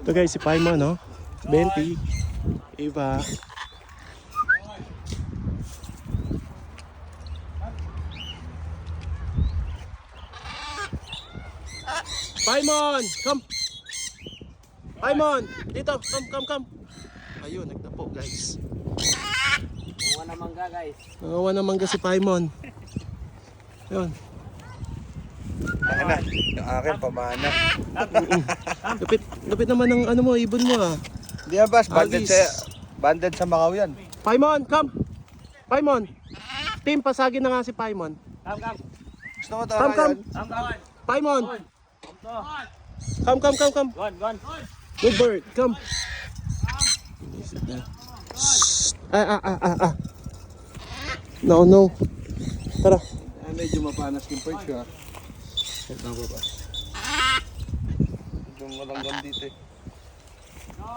Ito guys, si Paimon, no? 20. Iba. Paimon! Come! Paimon! Dito! Come! Ayun, nagtapo guys. Mga na mangga guys. Nangawa na mangga si Paimon. Ayun. Ano? Yung akin, pamana. Lapit naman ng ano mo, ibon mo ah. Hindi na bas, banded sa Macau yan. Paimon, come! Paimon! Team, pasagin na nga si Paimon. Gusto mo Come! yan? Paimon! Come! Gone. Good bird, come! Shh. No. Tara. Medyo mapanas yung perch ha. Medyo malanggam dito eh.